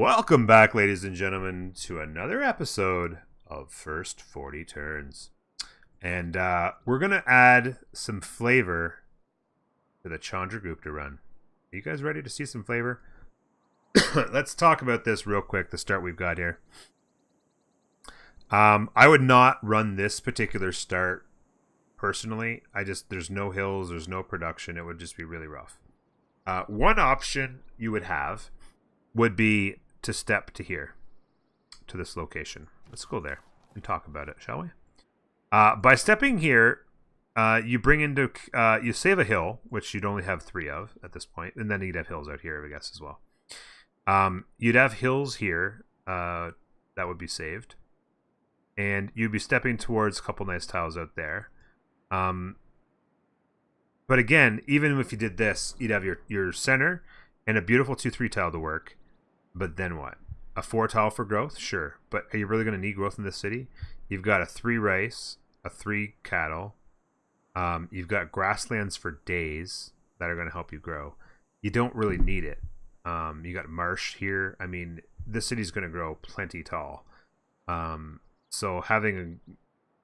Welcome back, ladies and gentlemen, to another episode of First 40 Turns. And we're going to add some flavor to the Chandragupta run. Are you guys ready to see some flavor? Let's talk about this real quick, the start we've got here. I would not run this particular start personally. There's no hills, there's no production. It would just be really rough. One option you would have would be to step to here, to this location. Let's go there and talk about it, shall we? By stepping here, you bring into, you save a hill, which you'd only have 3 of at this point, and then you'd have hills out here, I guess, as well. You'd have hills here that would be saved, and you'd be stepping towards a couple nice tiles out there. But again, even if you did this, you'd have your center and a beautiful 2-3 tile to work. But then what? A 4 tile for growth? Sure. But are you really going to need growth in this city? You've got a 3 rice, a 3 cattle. You've got grasslands for days that are going to help you grow. You don't really need it. You got marsh here. I mean, this city's going to grow plenty tall. So having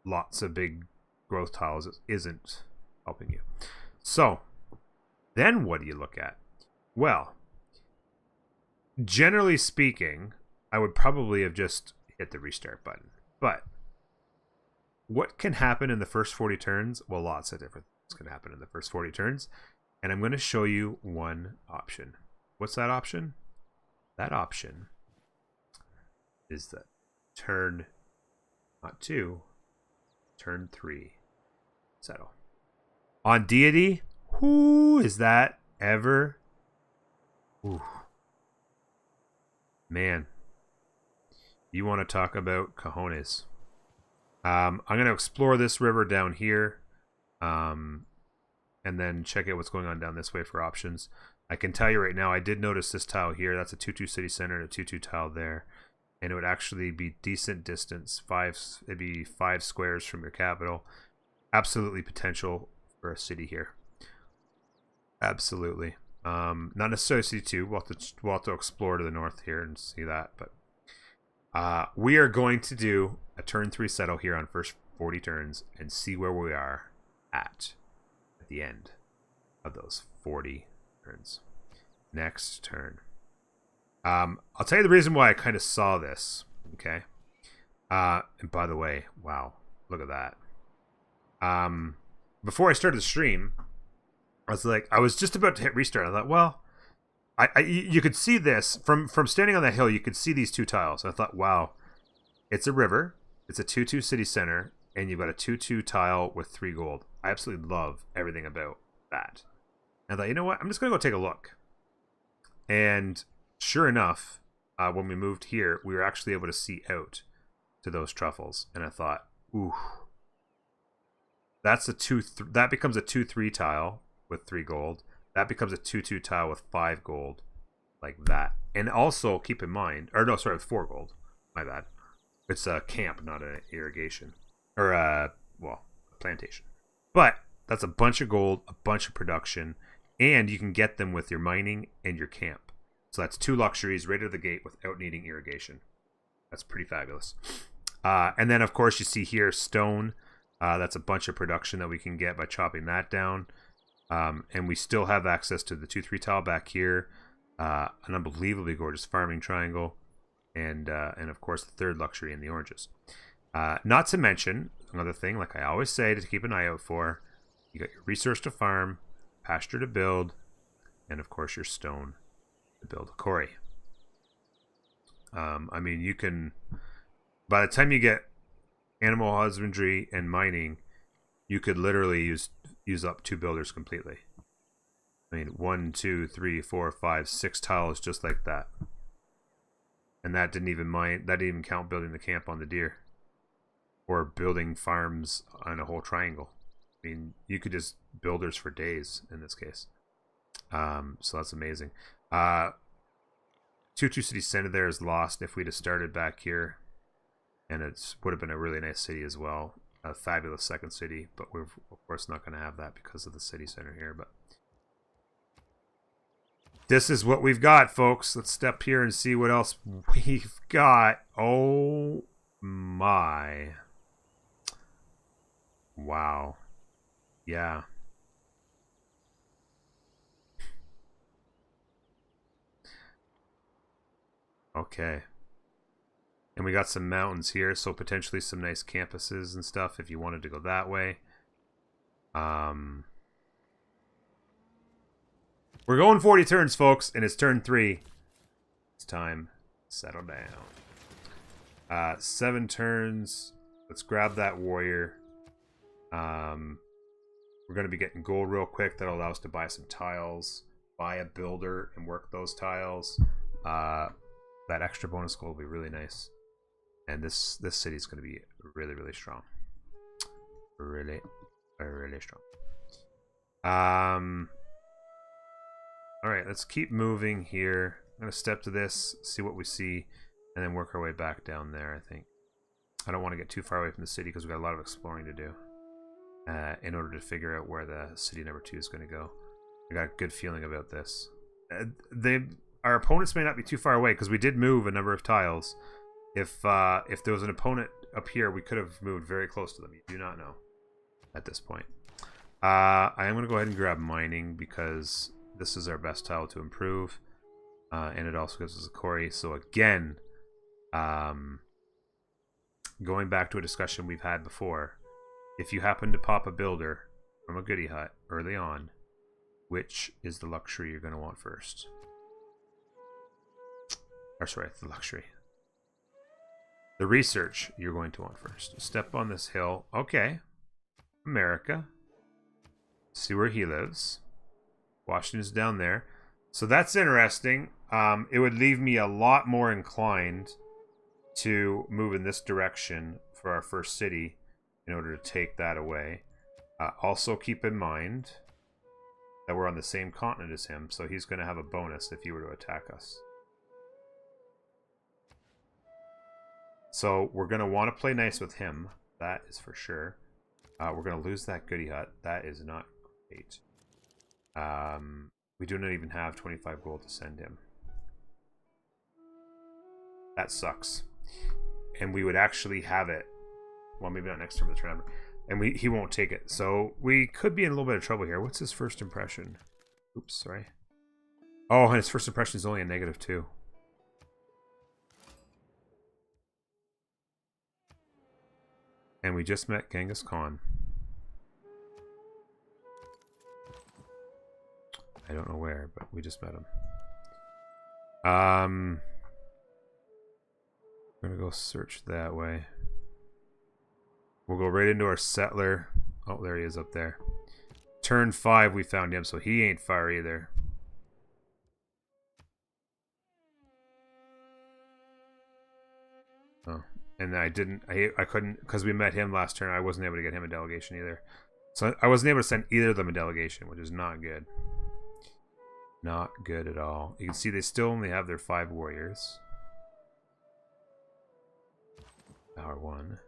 lots of big growth tiles isn't helping you. So then what do you look at? Well, generally speaking, I would probably have just hit the restart button. But what can happen in the first 40 turns? Well, lots of different things can happen in the first 40 turns. And I'm going to show you one option. What's that option? That option is the turn, not 2, turn 3, settle. On deity, whoo, is that ever? Ooh. Man, you want to talk about cojones. I'm going to explore this river down here, and then check out what's going on down this way for options. I can tell you right now, I did notice this tile here. That's a 2-2 city center and a 2-2 tile there. And it would actually be decent distance. It'd be 5 squares from your capital. Absolutely potential for a city here. Absolutely. Not necessarily C2. We'll have to explore to the north here and see that. But we are going to do a turn 3 settle here on first 40 turns and see where we are at the end of those 40 turns. Next turn. I'll tell you the reason why I kind of saw this. Okay. And by the way, wow, look at that. Before I started the stream, I was just about to hit restart. I thought, well, you could see this from standing on that hill. You could see these 2 tiles. I thought, wow, it's a river. It's a 2-2 city center, and you've got a 2-2 tile with 3 gold. I absolutely love everything about that. And I thought, you know what? I'm just gonna go take a look. And sure enough, when we moved here, we were actually able to see out to those truffles, and I thought, ooh, that's that becomes a 2-3 tile with 3 gold. That becomes a 2-2 tile with 5 gold, like that. And also keep in mind, or no, sorry, with 4 gold. My bad. It's a camp, not an irrigation, or a plantation. But that's a bunch of gold, a bunch of production, and you can get them with your mining and your camp. So that's 2 luxuries right out of the gate without needing irrigation. That's pretty fabulous. And then of course you see here stone. That's a bunch of production that we can get by chopping that down. And we still have access to the 2-3 tile back here, an unbelievably gorgeous farming triangle, and of course the 3rd luxury in the oranges. Not to mention another thing, like I always say, to keep an eye out for, you got your resource to farm, pasture to build, and of course your stone to build a quarry. I mean, you can, by the time you get animal husbandry and mining, you could literally use up 2 builders completely. I mean, 1, 2, 3, 4, 5, 6 tiles just like that. And that didn't even count building the camp on the deer, or building farms on a whole triangle. I mean, you could just builders for days in this case. So that's amazing. 2-2 city center there is lost. If we'd have started back here, and it would have been a really nice city as well. A fabulous second city, but we're of course not going to have that because of the city center here. But this is what we've got, folks. Let's step here and see what else we've got. Oh my. Wow. Yeah. Okay. And we got some mountains here, so potentially some nice campuses and stuff if you wanted to go that way. We're going 40 turns, folks, and it's turn 3. It's time to settle down. 7 turns. Let's grab that warrior. We're going to be getting gold real quick. That'll allow us to buy some tiles, buy a builder, and work those tiles. That extra bonus gold will be really nice. And this city is going to be really, really strong. Really, really strong. Alright, let's keep moving here. I'm going to step to this, see what we see, and then work our way back down there, I think. I don't want to get too far away from the city because we've got a lot of exploring to do in order to figure out where the city number 2 is going to go. I got a good feeling about this. Our opponents may not be too far away because we did move a number of tiles. If there was an opponent up here, we could have moved very close to them. You do not know at this point. I am going to go ahead and grab mining because this is our best tile to improve. And it also gives us a quarry. So again, going back to a discussion we've had before, if you happen to pop a builder from a goodie hut early on, which is the luxury you're going to want first? Or sorry, the luxury. The research you're going to want first. Step on this hill. Okay. America. See where he lives. Washington's down there. So that's interesting. It would leave me a lot more inclined to move in this direction for our first city in order to take that away. Also keep in mind that we're on the same continent as him, so he's going to have a bonus if he were to attack us. So we're going to want to play nice with him. That is for sure. We're going to lose that goodie hut. That is not great. We do not even have 25 gold to send him. That sucks. And we would actually have it. Well, maybe not next turn, but the turn after. And he won't take it. So we could be in a little bit of trouble here. What's his first impression? Oops, sorry. Oh, and his first impression is only a -2. And we just met Genghis Khan. I don't know where, but we just met him. I'm gonna go search that way. We'll go right into our settler. Oh, there he is up there. Turn 5, we found him, so he ain't far either. Oh. And I couldn't, because we met him last turn, I wasn't able to get him a delegation either. So I wasn't able to send either of them a delegation, which is not good. Not good at all. You can see they still only have their 5 warriors. Power 1.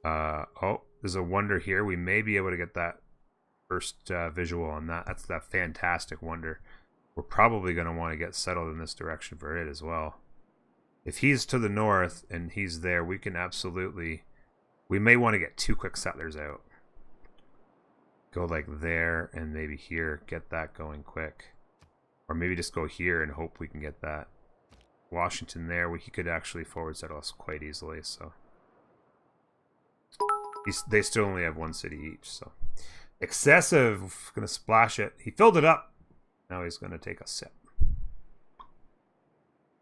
Oh, there's a wonder here. We may be able to get that first visual on that. That's that fantastic wonder. We're probably going to want to get settled in this direction for it as well. If he's to the north and he's there, we can absolutely... We may want to get 2 quick settlers out. Go like there and maybe here. Get that going quick. Or maybe just go here and hope we can get that. Washington there, he could actually forward settle us quite easily. So they still only have 1 city each. So excessive. Gonna splash it. He filled it up. Now he's gonna take a sip.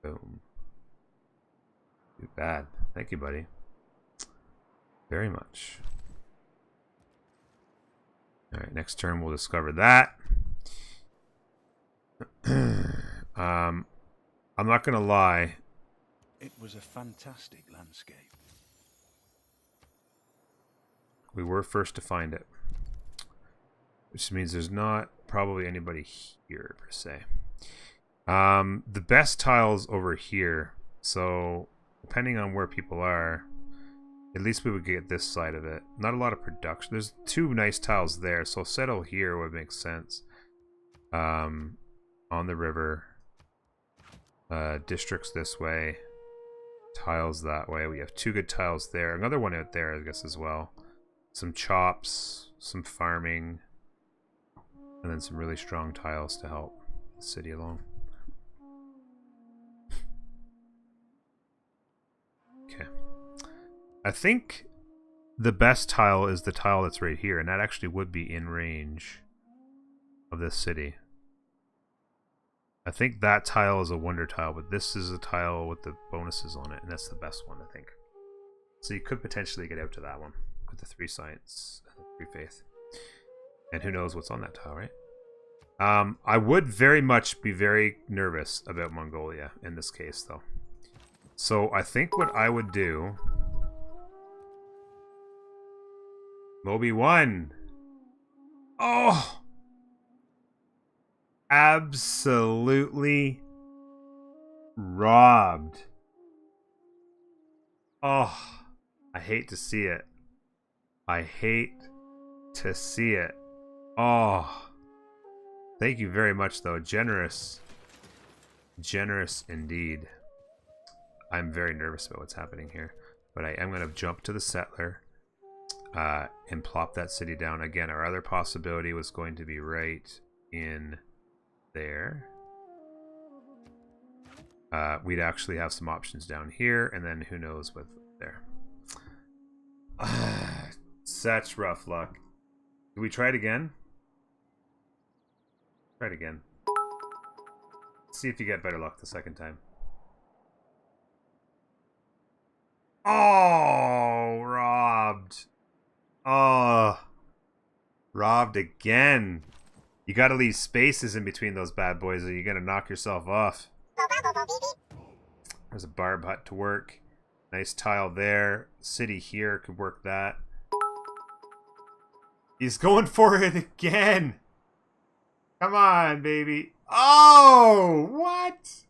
Boom. Too bad. Thank you, buddy. Very much. Alright, next turn we'll discover that. I'm not gonna lie. It was a fantastic landscape. We were first to find it. Which means there's not probably anybody here per se. The best tiles over here. So depending on where people are, at least we would get this side of it. Not a lot of production. There's 2 nice tiles there, so settle here would make sense. on the river. Districts this way. Tiles that way. We have 2 good tiles there. Another one out there, I guess, as well. Some chops, some farming, and then some really strong tiles to help the city along. Okay. I think the best tile is the tile that's right here, and that actually would be in range of this city. I think that tile is a wonder tile, but this is a tile with the bonuses on it, and that's the best one, I think. So you could potentially get out to that one with the 3 science and the 3 faith. And who knows what's on that tile, right? I would very much be very nervous about Mongolia in this case, though. So I think what I would do... Moby 1! Oh! Absolutely robbed. Oh, I hate to see it. I hate to see it. Oh, thank you very much, though. Generous. Generous indeed. I'm very nervous about what's happening here. But I am going to jump to the settler and plop that city down. Again, our other possibility was going to be right in there. We'd actually have some options down here, and then who knows with there. Such rough luck. Do we try it again? Try it again. See if you get better luck the second time. Oh, robbed. Oh, robbed again. You gotta leave spaces in between those bad boys or you're gonna knock yourself off. There's a barb hut to work. Nice tile there. City here could work that. He's going for it again. Come on, baby. Oh, what?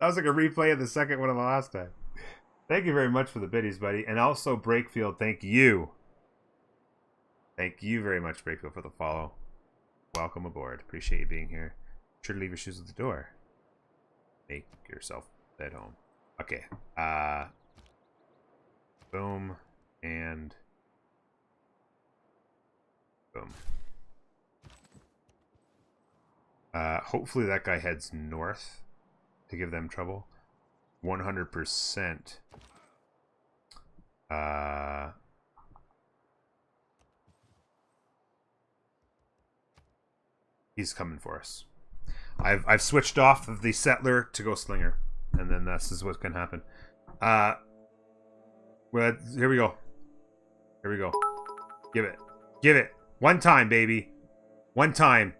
That was like a replay of the second one of the last time. Thank you very much for the biddies, buddy. And also, Breakfield, thank you. Thank you very much, Breakfield, for the follow. Welcome aboard. Appreciate you being here. Sure to leave your shoes at the door. Make yourself at home. Okay. Boom. And boom. Hopefully that guy heads north to give them trouble. 100%. He's coming for us. I've switched off of the settler to go slinger, and then this is what can happen. Well, here we go. Here we go. Give it. Give it. One time, baby. One time.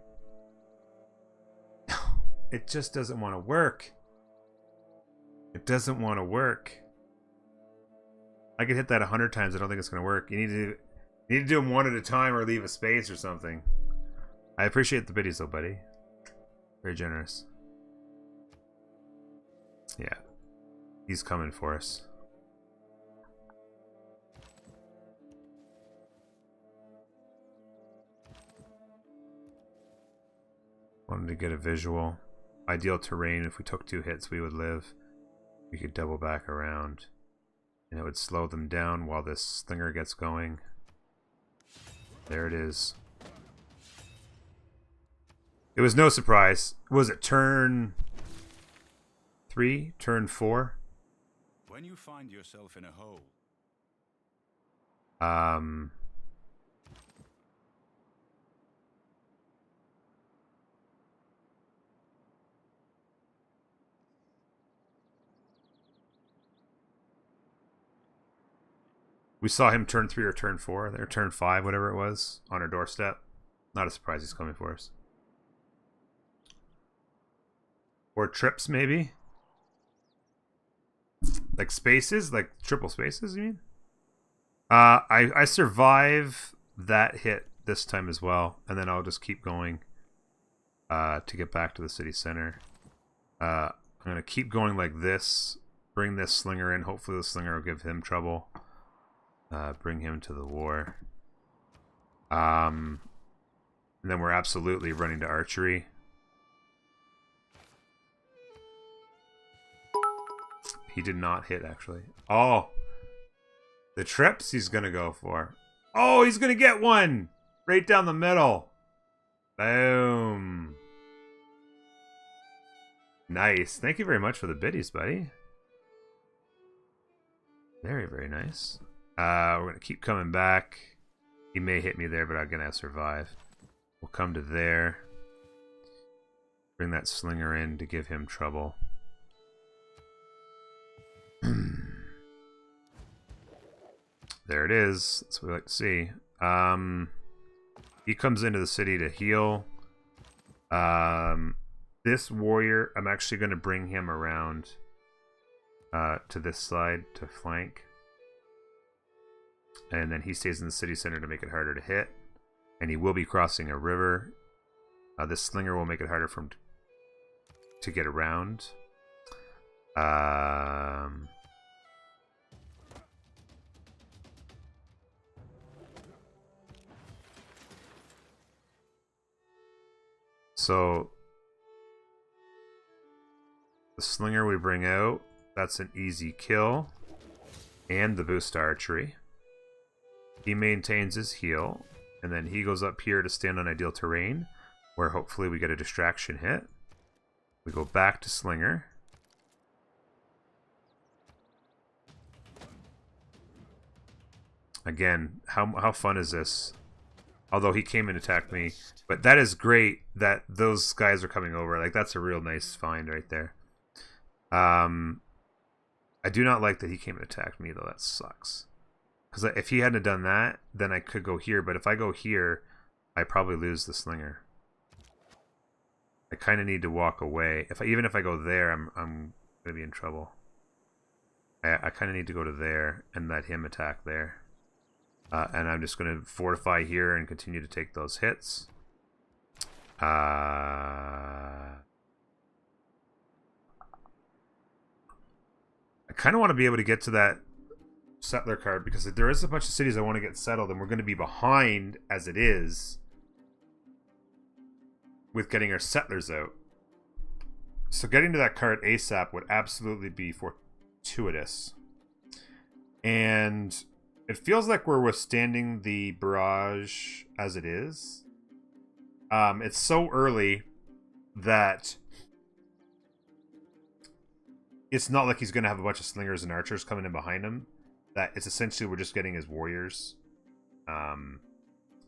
It just doesn't want to work. It doesn't want to work. I could hit that 100 times. I don't think it's going to work. You need to do them one at a time or leave a space or something. I appreciate the biddies though, buddy. Very generous. Yeah. He's coming for us. Wanted to get a visual. Ideal terrain. If we took 2 hits, we would live. We could double back around. And it would slow them down while this slinger gets going. There it is. It was no surprise. Was it turn 3? Turn 4? When you find yourself in a hole. We saw him turn 3 or turn 4, or turn 5, whatever it was, on our doorstep. Not a surprise he's coming for us. Or trips, maybe? Like spaces? Like triple spaces, you mean? I survive that hit this time as well, and then I'll just keep going to get back to the city center. I'm going to keep going like this, bring this slinger in. Hopefully the slinger will give him trouble. Bring him to the war. And then we're absolutely running to archery. he did not hit, actually. Oh! The trips he's going to go for. Oh, he's going to get one! Right down the middle. Boom. Nice. Thank you very much for the biddies, buddy. Very, very nice. We're going to keep coming back. He may hit me there, but I'm going to survive. We'll come to there. Bring that slinger in to give him trouble. There it is. That's what we like to see. He comes into the city to heal. This warrior, I'm actually going to bring him around to this side to flank. And then he stays in the city center to make it harder to hit. And he will be crossing a river. This slinger will make it harder for him to get around. So the slinger we bring out, that's an easy kill. And the boost to archery. He maintains his heal. And then he goes up here to stand on ideal terrain, where hopefully we get a distraction hit. We go back to slinger. Again, how fun is this? Although he came and attacked me. But that is great that those guys are coming over. Like, that's a real nice find right there. I do not like that he came and attacked me, though. That sucks. Because if he hadn't done that, then I could go here. But if I go here, I probably lose the slinger. I kind of need to walk away. Even if I go there, I'm going to be in trouble. I kind of need to go to there and let him attack there. And I'm just going to fortify here and continue to take those hits. I kind of want to be able to get to that settler card, because there is a bunch of cities I want to get settled, and we're going to be behind as it is with getting our settlers out. So getting to that card ASAP would absolutely be fortuitous. And it feels like we're withstanding the barrage as it is. It's so early that it's not like he's going to have a bunch of slingers and archers coming in behind him. That it's essentially we're just getting his warriors. And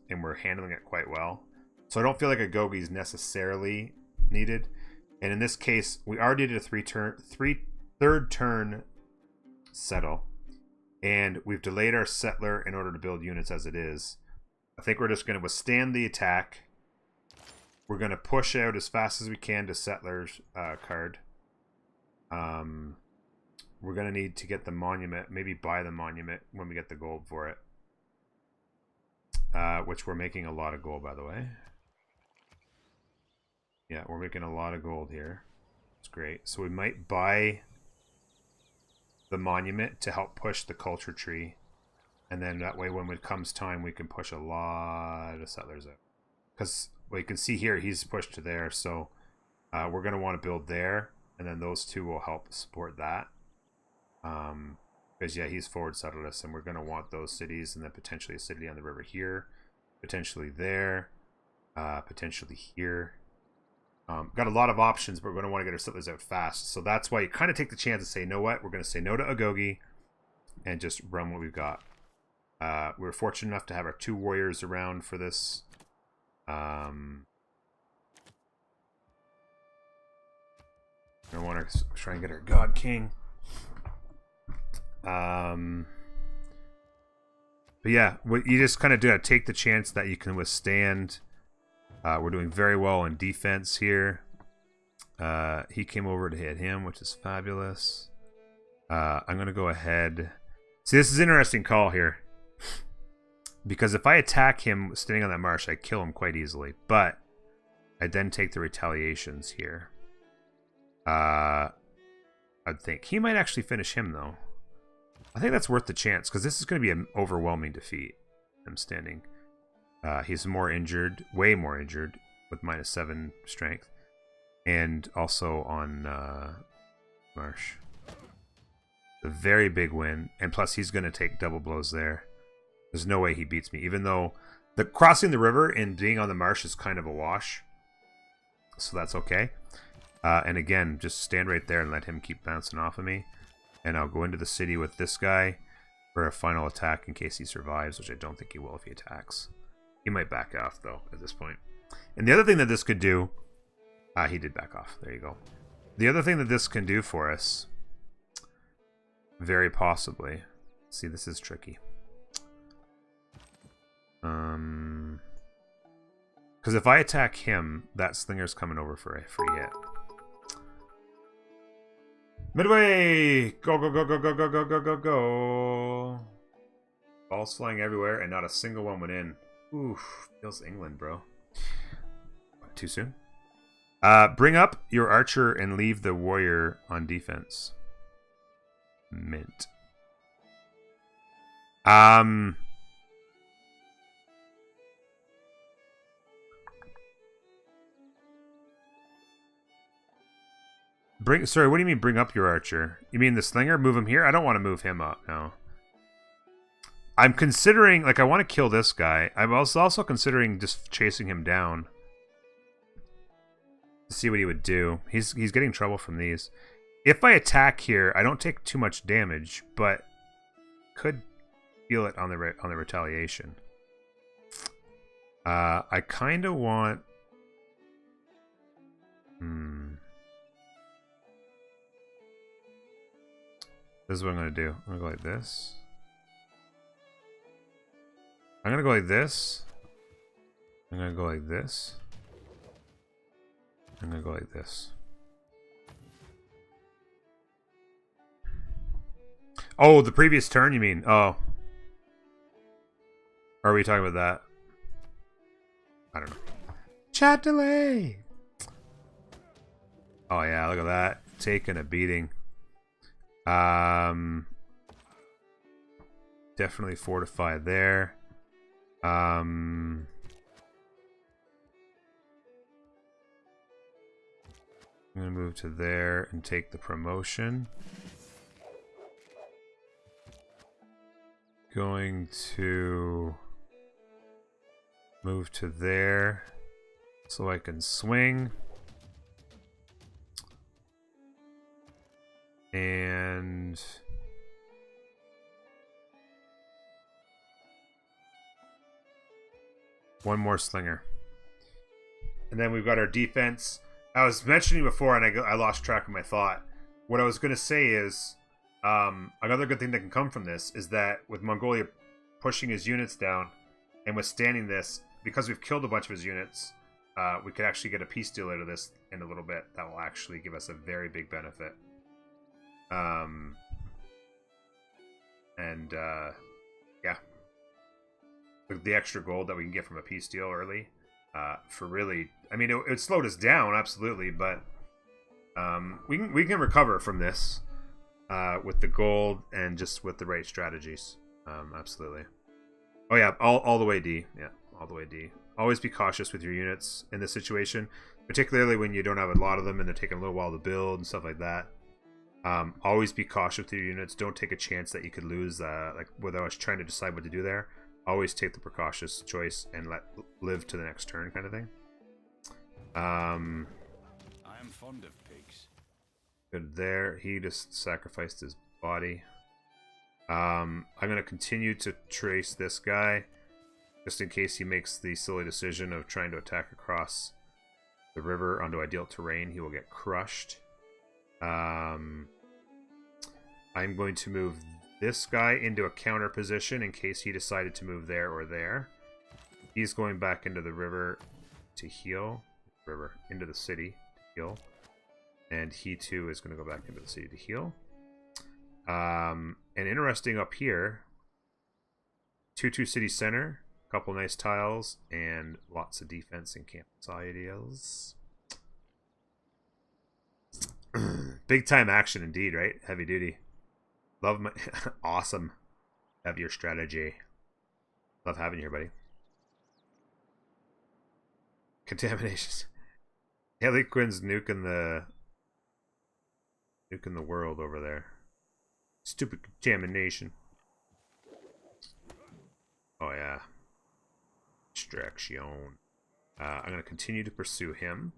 we're handling it quite well. So I don't feel like a Gogi is necessarily needed. And in this case, we already did a third turn settle. And we've delayed our settler in order to build units as it is. I think we're just going to withstand the attack. We're going to push out as fast as we can to settler's card. We're going to need to get the monument, maybe buy the monument when we get the gold for it. Which we're making a lot of gold, by the way. Yeah, we're making a lot of gold here. It's great. So we might buy the monument to help push the culture tree. And then that way when it comes time, we can push a lot of settlers out. Because well, you can see here, he's pushed to there. So we're going to want to build there. And then those two will help support that. Because, yeah, he's forward settled us. And we're going to want those cities. And then potentially a city on the river here. Potentially there. Potentially here. Got a lot of options, but we're going to want to get our settlers out fast. So that's why you kind of take the chance and say, you know what? We're going to say no to Agogi and just run what we've got. We were fortunate enough to have our 2 warriors around for this. I want to try and get our God King. But yeah, you just kind of do take the chance that you can withstand. We're doing very well in defense here. He came over to hit him, which is fabulous. I'm going to go ahead. See, this is an interesting call here. Because if I attack him standing on that marsh, I kill him quite easily. But I then take the retaliations here. I'd think. He might actually finish him, though. I think that's worth the chance, because this is going to be an overwhelming defeat. Him standing. He's more injured, way more injured, with -7 strength. And also on Marsh. A very big win. And plus, he's going to take double blows there. There's no way he beats me, even though the crossing the river and being on the marsh is kind of a wash. So that's okay. And again, just stand right there and let him keep bouncing off of me. And I'll go into the city with this guy for a final attack in case he survives, which I don't think he will if he attacks. He might back off, though, at this point. And the other thing that this could do... he did back off. There you go. The other thing that this can do for us, very possibly... See, this is tricky. Because if I attack him, that slinger's coming over for a free hit. Midway! Go, go, go, go, go, go, go, go, go, go. Balls flying everywhere, and not a single one went in. Oof. Feels England, bro. What, too soon? Bring up your archer and leave the warrior on defense. Mint. Sorry, what do you mean bring up your archer? You mean the slinger? Move him here? I don't want to move him up, no. I'm considering, like, I want to kill this guy. I'm also considering just chasing him down. To see what he would do. He's getting trouble from these. If I attack here, I don't take too much damage, but could feel it on the retaliation. I kind of want... This is what I'm going to do. I'm going to go like this. I'm going to go like this. I'm going to go like this. I'm going to go like this. Oh, the previous turn, you mean? Oh. Are we talking about that? I don't know. Chat delay! Oh, yeah, look at that. Taking a beating. Definitely fortify there. I'm gonna move to there and take the promotion. Going to move to there so I can swing. And one more slinger. And then we've got our defense. I was mentioning before, and I lost track of my thought. What I was going to say is, another good thing that can come from this is that with Mongolia pushing his units down and withstanding this, because we've killed a bunch of his units, we could actually get a peace deal out of this in a little bit. That will actually give us a very big benefit. Yeah, the extra gold that we can get from a peace deal early, for really, I mean, it slowed us down, absolutely, but we can recover from this with the gold and just with the right strategies. Absolutely. Oh yeah, all the way D. Yeah, all the way D. Always be cautious with your units in this situation, particularly when you don't have a lot of them and they're taking a little while to build and stuff like that. Always be cautious with your units. Don't take a chance that you could lose, like whether I was trying to decide what to do there. Always take the precautious choice and live to the next turn kind of thing. I am fond of pigs. Good there. He just sacrificed his body. I'm going to continue to trace this guy just in case he makes the silly decision of trying to attack across the river onto ideal terrain. He will get crushed. I'm going to move this guy into a counter position in case he decided to move there or there. He's going back into the river to heal. Into the city to heal. And he too is going to go back into the city to heal. And interesting up here, 2-2 city center, a couple nice tiles, and lots of defense and campus ideals. Big time action indeed, right? Heavy duty. Love my awesome. Have your strategy. Love having you here, buddy. Contaminations. Haley Quinn's nuking the world over there. Stupid contamination. Oh yeah. Extraction. I'm gonna continue to pursue him.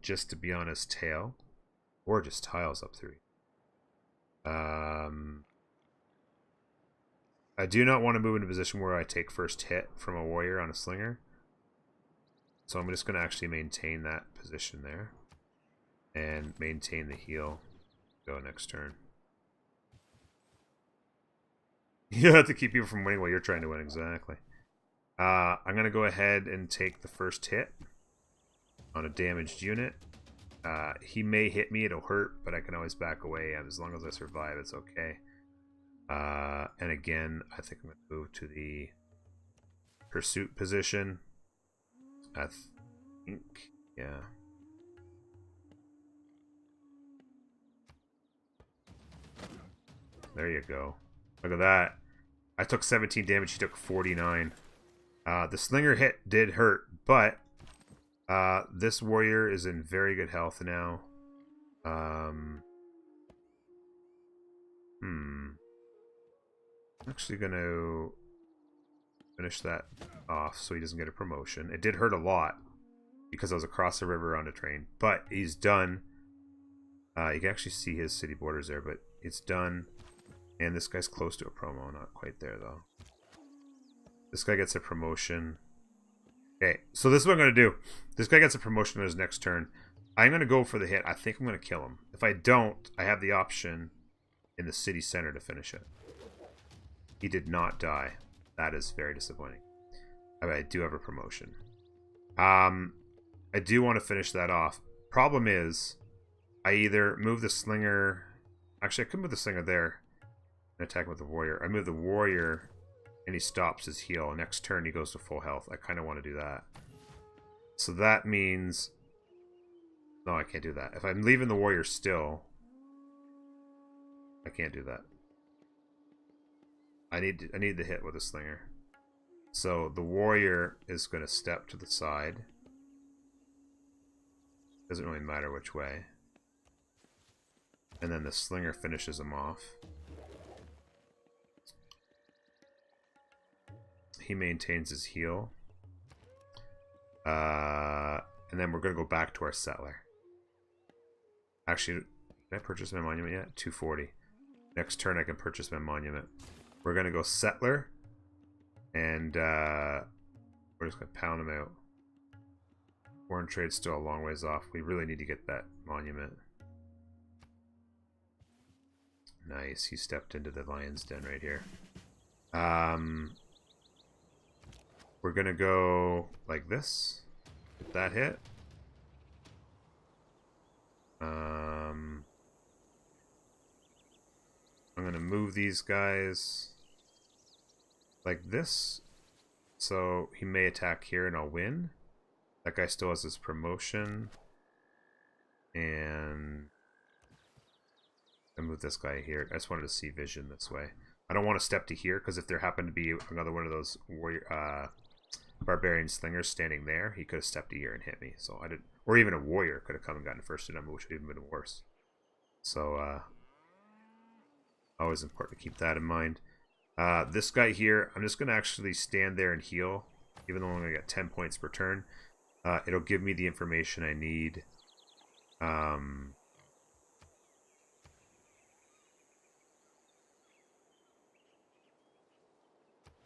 Just to be on his tail. Or just tiles up through. I do not want to move into a position where I take first hit from a warrior on a slinger. So I'm just going to actually maintain that position there. And maintain the heal. Go next turn. You have to keep people from winning while you're trying to win, exactly. I'm going to go ahead and take the first hit on a damaged unit. He may hit me, it'll hurt, but I can always back away. As long as I survive, it's okay. And again, I think I'm going to move to the pursuit position. I think, yeah. There you go. Look at that. I took 17 damage, he took 49. The slinger hit did hurt, but this warrior is in very good health now. I'm actually going to finish that off so he doesn't get a promotion. It did hurt a lot because I was across the river on a train, but he's done. You can actually see his city borders there, but it's done. And this guy's close to a promo, not quite there though. This guy gets a promotion. Okay, so this is what I'm going to do. This guy gets a promotion on his next turn. I'm going to go for the hit. I think I'm going to kill him. If I don't, I have the option in the city center to finish it. He did not die. That is very disappointing. I do have a promotion. I do want to finish that off. Problem is, I either move the slinger... Actually, I could move the slinger there and attack with the warrior. I move the warrior and he stops his heal. Next turn he goes to full health. I kind of want to do that. So that means... No, I can't do that. If I'm leaving the warrior still, I can't do that. I need the hit with a slinger. So the warrior is going to step to the side. Doesn't really matter which way. And then the slinger finishes him off. He maintains his heal. And then we're going to go back to our settler. Actually, did I purchase my monument yet? 240. Next turn I can purchase my monument. We're going to go settler. And we're just going to pound him out. Foreign trade's still a long ways off. We really need to get that monument. Nice. He stepped into the lion's den right here. We're going to go like this. Get that hit. I'm going to move these guys like this. So he may attack here and I'll win. That guy still has his promotion. And I move this guy here. I just wanted to see vision this way. I don't want to step to here because if there happened to be another one of those warrior, barbarian slingers standing there, he could have stepped to here and hit me. So I didn't, or even a warrior could have come and gotten first number, which would have even been worse. So always important to keep that in mind. This guy here, I'm just going to actually stand there and heal, even though I'm going to get 10 points per turn. It'll give me the information I need.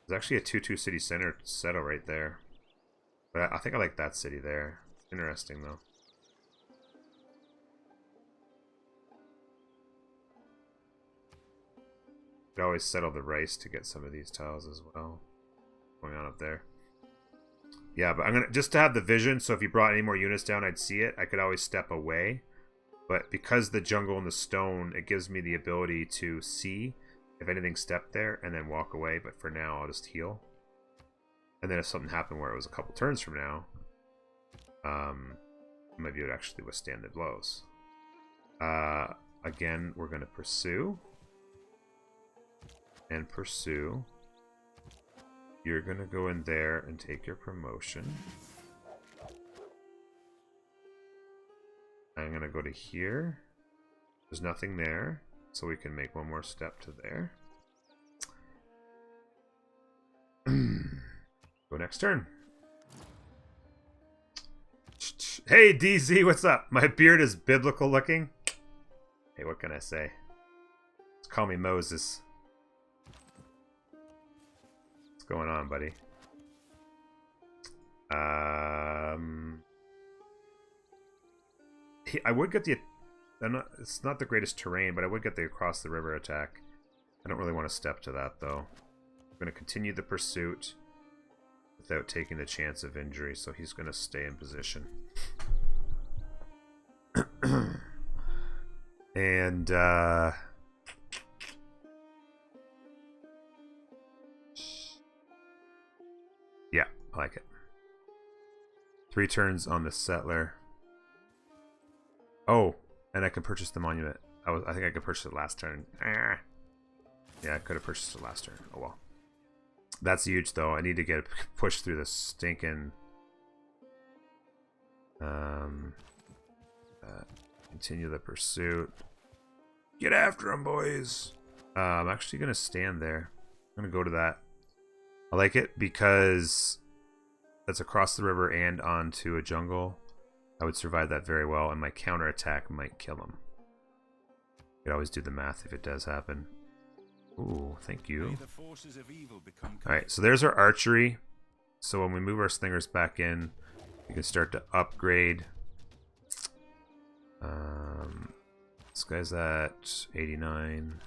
There's actually a 2-2 city center settle right there. But I think I like that city there. Interesting, though. Could always settle the rice to get some of these tiles as well. Going on up there. Yeah, but I'm gonna just to have the vision, so if you brought any more units down, I'd see it. I could always step away. But because the jungle and the stone, it gives me the ability to see if anything stepped there and then walk away. But for now, I'll just heal. And then if something happened where it was a couple turns from now, maybe it would actually withstand the blows. Again, we're going to pursue. And pursue. You're going to go in there and take your promotion. I'm going to go to here. There's nothing there. So we can make one more step to there. Go next turn. Hey, DZ, what's up? My beard is biblical looking. Hey, what can I say? Just call me Moses. What's going on, buddy? I would get the... it's not the greatest terrain, but I would get the across the river attack. I don't really want to step to that, though. I'm going to continue the pursuit without taking the chance of injury, so he's going to stay in position. And, yeah, I like it. 3 turns on the settler. Oh, and I can purchase the monument. I think I could purchase it last turn. Yeah, I could have purchased it last turn. Oh well. That's huge, though. I need to get pushed through the stinking... continue the pursuit. Get after him, boys! I'm actually going to stand there. I'm going to go to that. I like it because that's across the river and onto a jungle. I would survive that very well, and my counterattack might kill him. You could always do the math if it does happen. Ooh, thank you. Alright, so there's our archery. So when we move our slingers back in, we can start to upgrade. This guy's at 89.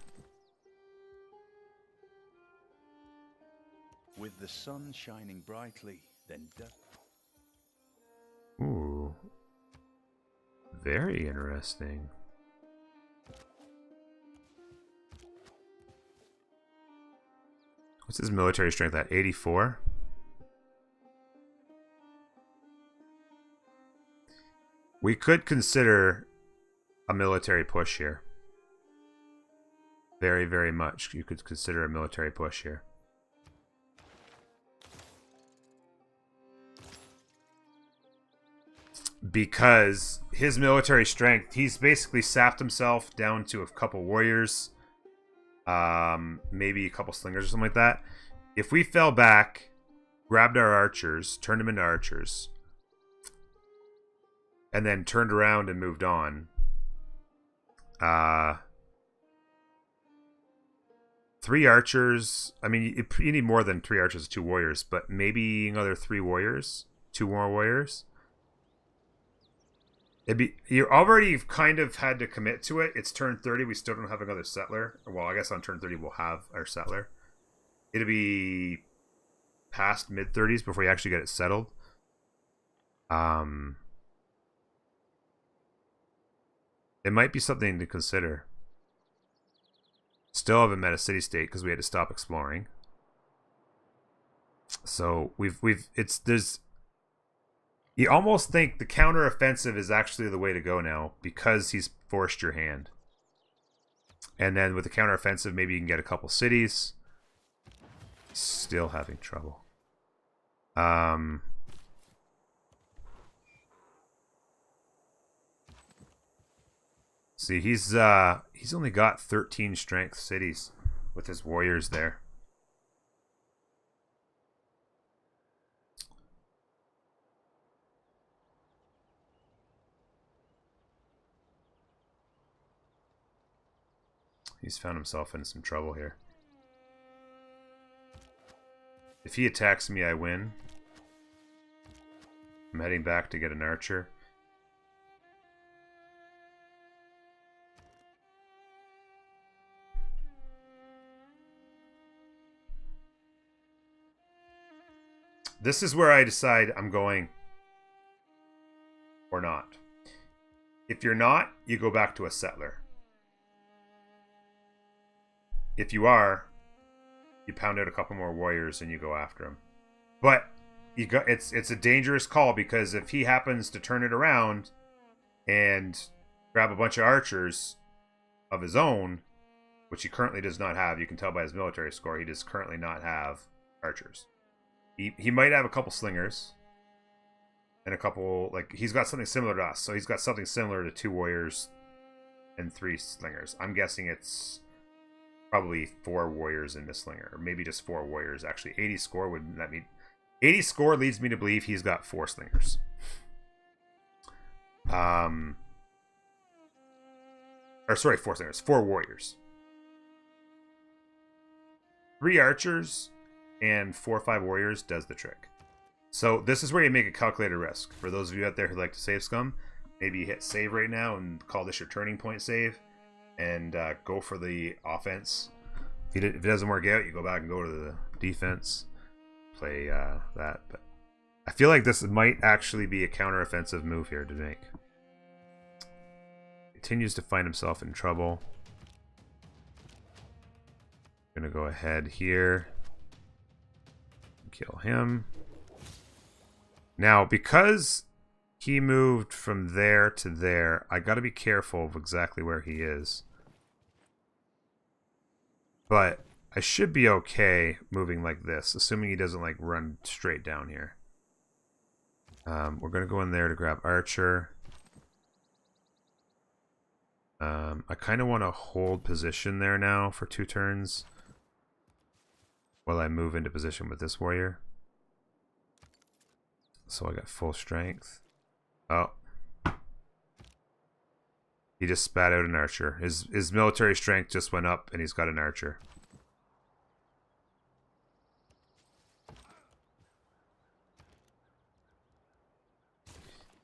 With the sun shining brightly, then... Ooh. Very interesting. What's his military strength at? 84? We could consider a military push here. Very, very much. You could consider a military push here. Because his military strength, he's basically sapped himself down to a couple warriors. Maybe a couple slingers or something like that. If we fell back, grabbed our archers, turned them into archers, and then turned around and moved on, 3 archers. I mean, you need more than 3 archers, 2 warriors, but maybe another 3 warriors, 2 more warriors. You already kind of had to commit to it. It's turn 30. We still don't have another settler. Well, I guess on turn 30 we'll have our settler. It'll be past mid-30s before you actually get it settled. It might be something to consider. Still haven't met a city-state because we had to stop exploring. So you almost think the counter-offensive is actually the way to go now because he's forced your hand. And then with the counter-offensive, maybe you can get a couple cities. Still having trouble. See, he's only got 13 strength cities with his warriors there. He's found himself in some trouble here. If he attacks me, I win. I'm heading back to get an archer. This is where I decide I'm going or not. If you're not, you go back to a settler. If you are, you pound out a couple more warriors and you go after him. But it's a dangerous call because if he happens to turn it around and grab a bunch of archers of his own, which he currently does not have, you can tell by his military score, he does currently not have archers. He might have a couple slingers and a couple, like, he's got something similar to us. So he's got something similar to 2 warriors, and 3 slingers. I'm guessing it's probably 4 warriors in the slinger, or maybe just 4 warriors. Actually, 80 score would let me. 80 score leads me to believe he's got 4 slingers. Or sorry, 4 slingers, 4 warriors, 3 archers, and 4 or 5 warriors does the trick. So this is where you make a calculated risk. For those of you out there who like to save scum, maybe you hit save right now and call this your turning point save, and go for the offense. If it doesn't work out, you go back and go to the defense. Play that. But I feel like this might actually be a counter-offensive move here to make. Continues to find himself in trouble. Gonna go ahead here. Kill him. Now, because he moved from there to there, I gotta be careful of exactly where he is. But I should be okay moving like this, assuming he doesn't like run straight down here. We're gonna go in there to grab Archer. I kind of want to hold position there now for 2 turns while I move into position with this warrior. So I got full strength. Oh. He just spat out an archer. His military strength just went up and he's got an archer.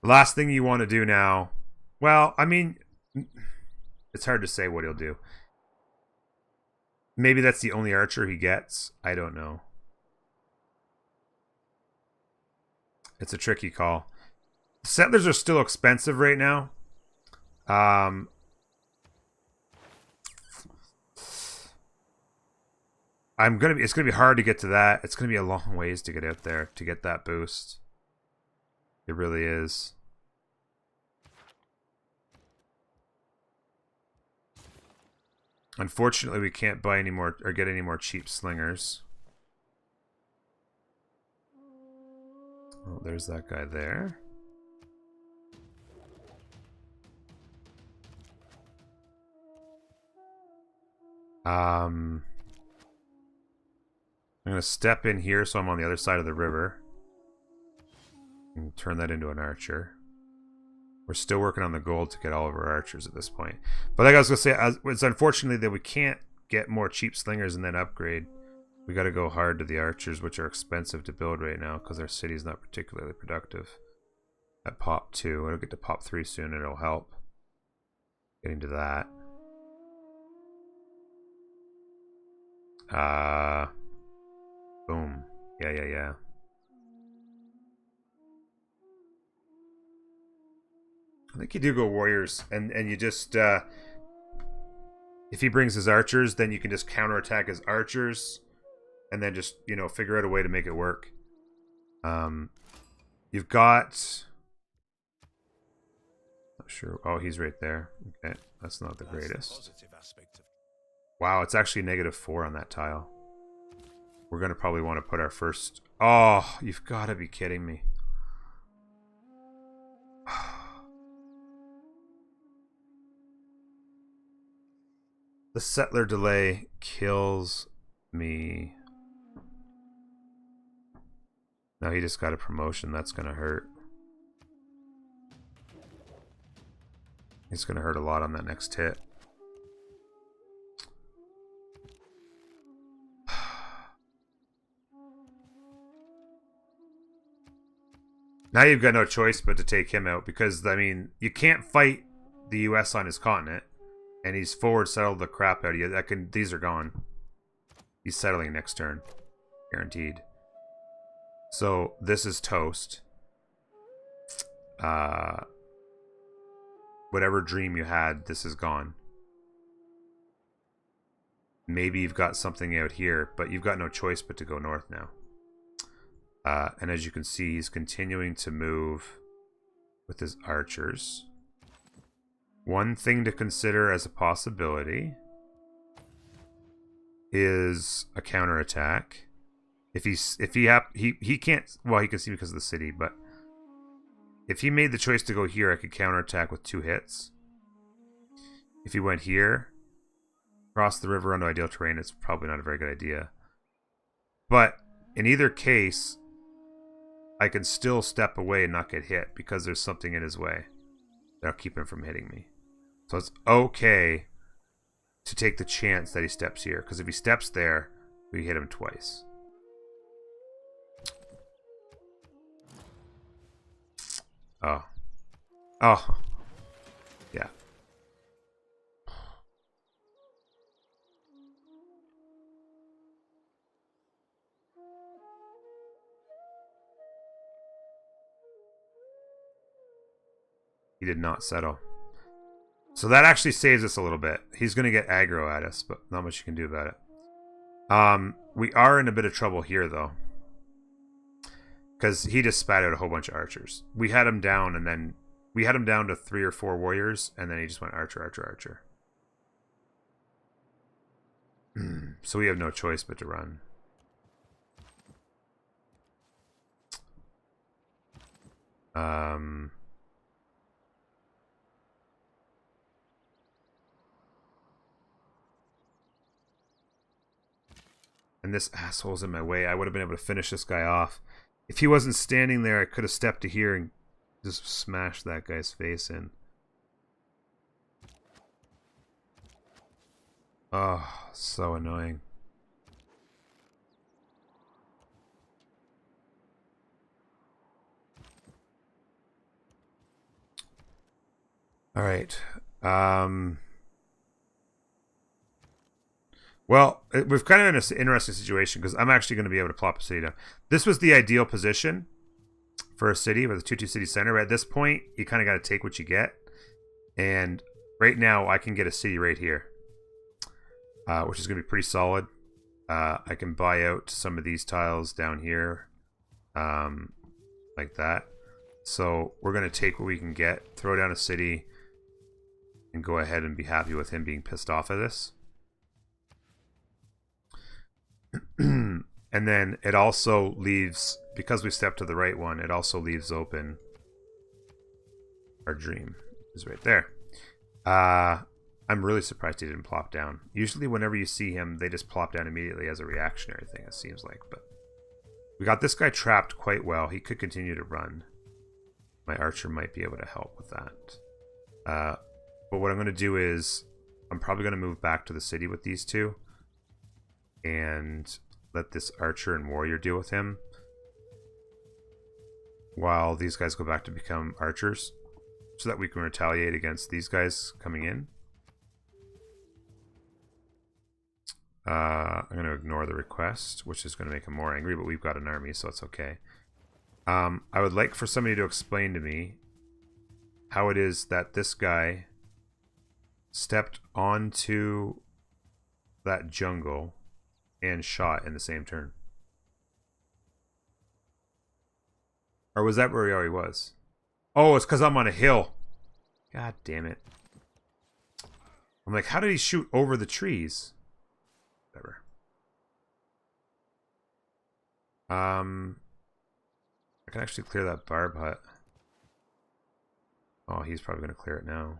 The last thing you want to do now... Well, I mean... It's hard to say what he'll do. Maybe that's the only archer he gets. I don't know. It's a tricky call. Settlers are still expensive right now. It's gonna be hard to get to that. It's gonna be a long ways to get out there to get that boost. It really is. Unfortunately, we can't buy any more or get any more cheap slingers. Oh, there's that guy there. I'm gonna step in here so I'm on the other side of the river and turn that into an archer. We're still working on the gold to get all of our archers at this point. But like I was going to say, it's unfortunately that we can't get more cheap slingers and then upgrade. We got to go hard to the archers, which are expensive to build right now because our city's not particularly productive. At pop 2. It'll get to pop 3 soon and it'll help. Getting to that. Boom. Yeah. I think you do go warriors, and you just if he brings his archers, then you can just counterattack his archers, and then just figure out a way to make it work. You've got, not sure. Oh, he's right there. Okay, that's not the greatest. Wow, it's actually -4 on that tile. We're gonna probably want to put our first. Oh, you've got to be kidding me. The settler delay kills me. Now he just got a promotion. That's going to hurt. It's going to hurt a lot on that next hit. Now you've got no choice but to take him out because, I mean, you can't fight the US on his continent. And he's forward settled the crap out of you. These are gone. He's settling next turn. Guaranteed. So, this is toast. Whatever dream you had, this is gone. Maybe you've got something out here, but you've got no choice but to go north now. And as you can see, he's continuing to move with his archers. One thing to consider as a possibility is a counterattack. If he can't, well, he can see because of the city, but if he made the choice to go here, I could counterattack with 2 hits. if he went here, across the river onto ideal terrain, it's probably not a very good idea. But in either case, I can still step away and not get hit because there's something in his way that'll keep him from hitting me. So it's okay to take the chance that he steps here, because if he steps there, we hit him twice. Oh. Oh. Yeah. He did not settle. So that actually saves us a little bit. He's going to get aggro at us, but not much you can do about it. We are in a bit of trouble here, though. Because he just spat out a whole bunch of archers. We had him down, and then... We had him down to 3 or 4 warriors, and then he just went archer, archer, archer. So we have no choice but to run. And this asshole's in my way. I would have been able to finish this guy off. If he wasn't standing there, I could have stepped to here and just smashed that guy's face in. Oh, so annoying. All right. Well, we've kind of in an interesting situation because I'm actually going to be able to plop a city down. This was the ideal position for a city with a 2-2 city center. But at this point, you kind of got to take what you get. And right now, I can get a city right here, which is going to be pretty solid. I can buy out some of these tiles down here, like that. So we're going to take what we can get, throw down a city, and go ahead and be happy with him being pissed off at this. And then it also leaves, because we stepped to the right one, it also leaves open our dream is right there. I'm really surprised he didn't plop down. Usually whenever you see him, they just plop down immediately as a reactionary thing, it seems like. But we got this guy trapped quite well. He could continue to run. My archer might be able to help with that. But what I'm going to do is I'm probably going to move back to the city with these two and let this archer and warrior deal with him while these guys go back to become archers so that we can retaliate against these guys coming in. I'm going to ignore the request, which is going to make him more angry, but we've got an army, so it's okay. I would like for somebody to explain to me how it is that this guy stepped onto that jungle and shot in the same turn. Or was that where he already was? Oh, it's because I'm on a hill. God damn it. I'm like, how did he shoot over the trees? Whatever. I can actually clear that barb hut. Oh, he's probably going to clear it now.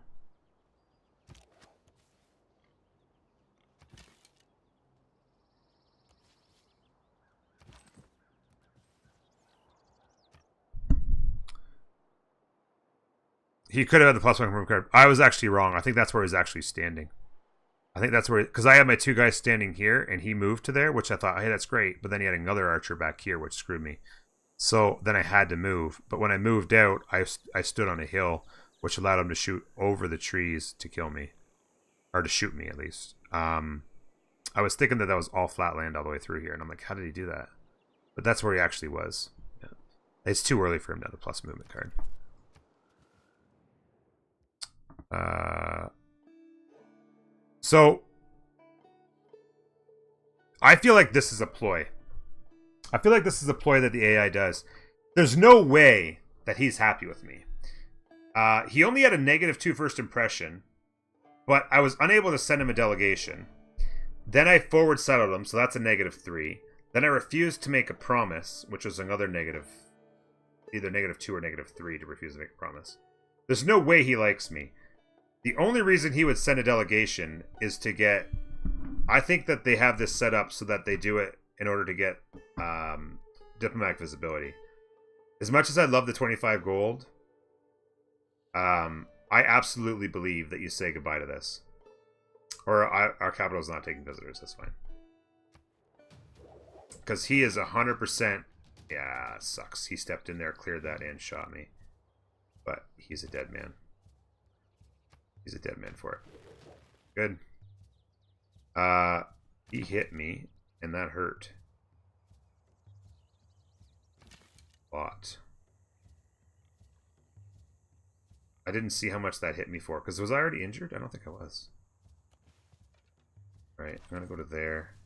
He could have had the +1 confirm card. I was actually wrong. I think that's where he's actually standing. I think that's where... Because I had my two guys standing here, and he moved to there, which I thought, hey, that's great. But then he had another archer back here, which screwed me. So then I had to move. But when I moved out, I stood on a hill, which allowed him to shoot over the trees to kill me. Or to shoot me, at least. I was thinking that was all flat land all the way through here. And I'm like, how did he do that? But that's where he actually was. Yeah. It's too early for him to have the plus movement card. So I feel like this is a ploy. I feel like this is a ploy that the AI does. There's no way that he's happy with me. He only had a -2 first impression, but I was unable to send him a delegation. Then I forward settled him, so that's a -3. Then I refused to make a promise, which was another negative, either -2 or -3 to refuse to make a promise. There's no way he likes me. The only reason he would send a delegation is to get... I think that they have this set up so that they do it in order to get diplomatic visibility. As much as I love the 25 gold, I absolutely believe that you say goodbye to this. Or our capital is not taking visitors, that's fine. Because he is 100%... Yeah, sucks. He stepped in there, cleared that, and shot me. But he's a dead man. He's a dead man for it. Good. He hit me, and that hurt. A lot. I didn't see how much that hit me for, because was I already injured? I don't think I was. Alright, I'm gonna go to there.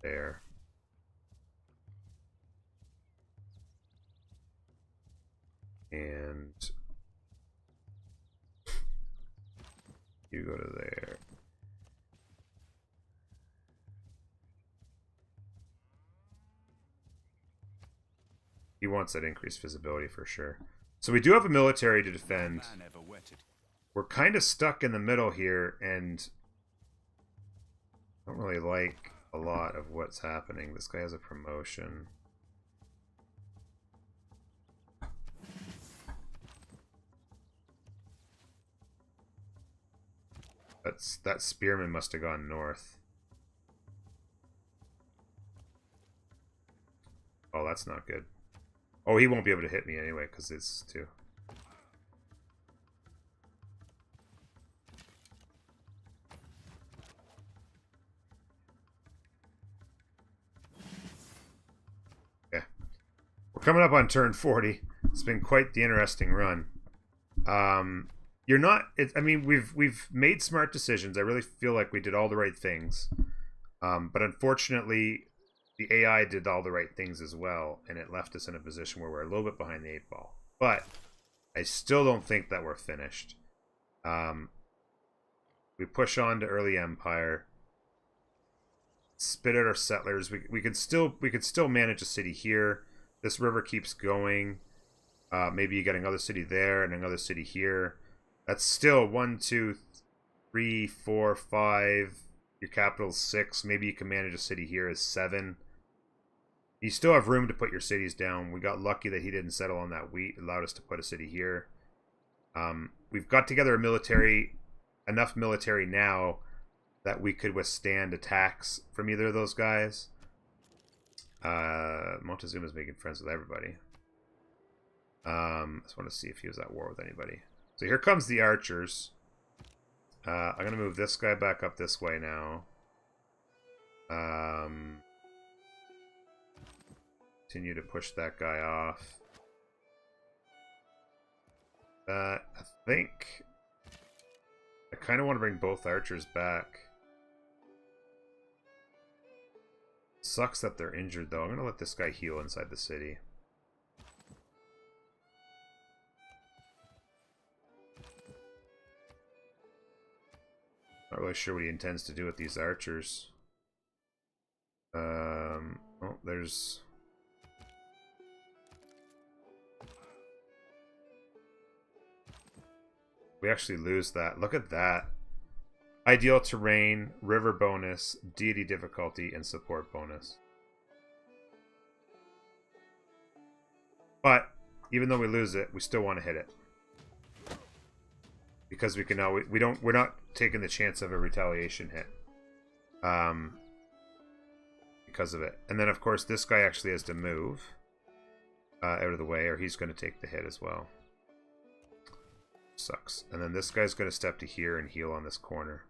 There. And you go to there. He wants that increased visibility for sure. So we do have a military to defend. We're kind of stuck in the middle here, and I don't really like a lot of what's happening. This guy has a promotion. That spearman must have gone north. Oh, that's not good. Oh, he won't be able to hit me anyway, because it's 2. Yeah. We're coming up on turn 40. It's been quite the interesting run. You're not... I mean, we've made smart decisions. I really feel like we did all the right things. But unfortunately... the AI did all the right things as well, and it left us in a position where we're a little bit behind the 8 ball. But I still don't think that we're finished. We push on to early Empire, spit at our settlers. We could still manage a city here. This river keeps going. Maybe you get another city there and another city here. That's still 1, 2, 3, 4, 5. Your capital's 6. Maybe you can manage a city here as 7. You still have room to put your cities down. We got lucky that he didn't settle on that wheat. It allowed us to put a city here. We've got together enough military now that we could withstand attacks from either of those guys. Montezuma's making friends with everybody. Just want to see if he was at war with anybody. So here comes the archers. I'm going to move this guy back up this way now. Continue to push that guy off. I think... I kind of want to bring both archers back. Sucks that they're injured, though. I'm going to let this guy heal inside the city. Not really sure what he intends to do with these archers. Oh, there's... We actually lose that. Look at that. Ideal terrain, river bonus, deity difficulty, and support bonus. But, even though we lose it, we still want to hit it. Because we can now, we're not taking the chance of a retaliation hit. Because of it. And then, of course, this guy actually has to move out of the way, or he's going to take the hit as well. Sucks. And then this guy's going to step to here and heal on this corner.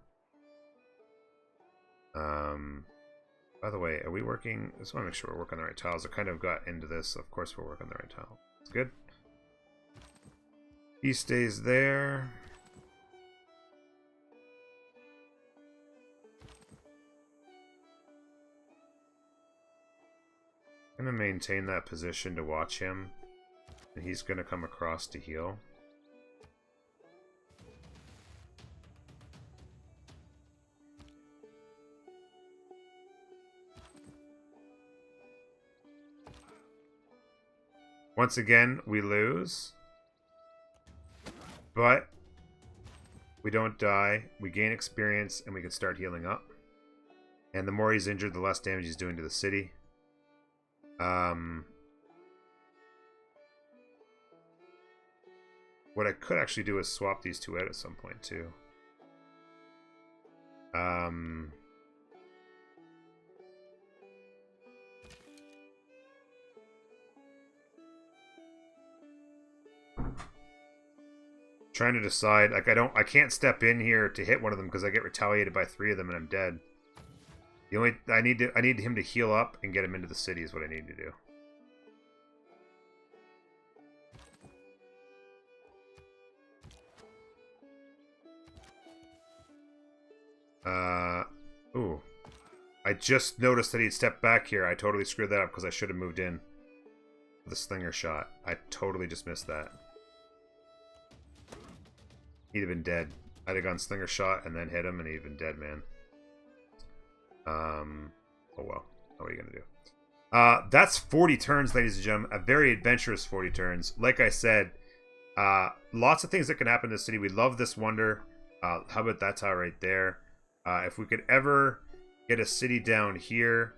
By the way, are we working? I just want to make sure we're working on the right tiles. I kind of got into this. Of course we're working on the right tile. It's good. He stays there. I'm going to maintain that position to watch him. And he's going to come across to heal. Once again, we lose. But we don't die. We gain experience, and we can start healing up. And the more he's injured, the less damage he's doing to the city. What I could actually do is swap these two out at some point, too. Trying to decide, like, I can't step in here to hit one of them because I get retaliated by 3 of them and I'm dead. I need him to heal up and get him into the city is what I need to do. Ooh. I just noticed that he'd stepped back here. I totally screwed that up because I should have moved in with a slinger shot. I totally just missed that. He'd have been dead. I'd have gone slinger shot and then hit him and he'd have been dead, man. Oh well. What are you gonna do? That's 40 turns, ladies and gentlemen. A very adventurous 40 turns. Like I said, lots of things that can happen in the city. We love this wonder. How about that tile right there? If we could ever get a city down here,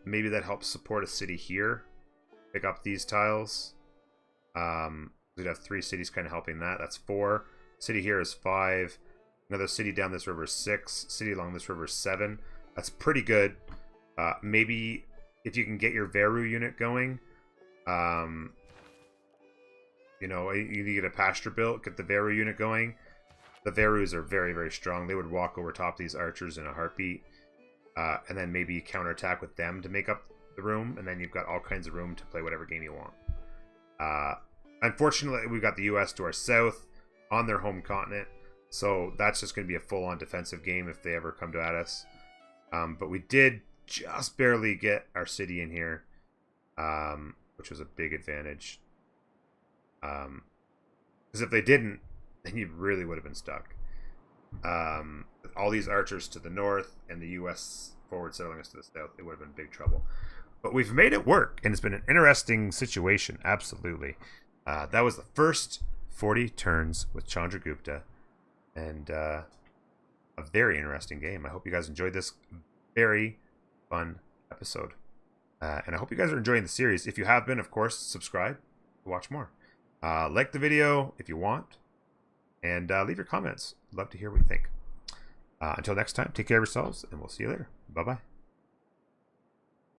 maybe that helps support a city here. Pick up these tiles. We'd have 3 cities kind of helping that. That's 4. City here is 5. Another city down this river is 6. City along this river is 7. That's pretty good. Maybe if you can get your Veru unit going, you know, you need to get a pasture built, get the Veru unit going. The Verus are very, very strong. They would walk over top these archers in a heartbeat. And then maybe counterattack with them to make up the room. And then you've got all kinds of room to play whatever game you want. Unfortunately, we've got the US to our south on their home continent. So that's just going to be a full-on defensive game if they ever come to at us. But we did just barely get our city in here, which was a big advantage. Because if they didn't, then you really would have been stuck. With all these archers to the north and the US forward settling us to the south, it would have been big trouble. But we've made it work, and it's been an interesting situation, absolutely. That was the first 40 turns with Chandragupta, and a very interesting game. I hope you guys enjoyed this very fun episode. And I hope you guys are enjoying the series. If you have been, of course, subscribe to watch more. Like the video if you want, and leave your comments. Love to hear what you think. Until next time, take care of yourselves, and we'll see you later. Bye-bye.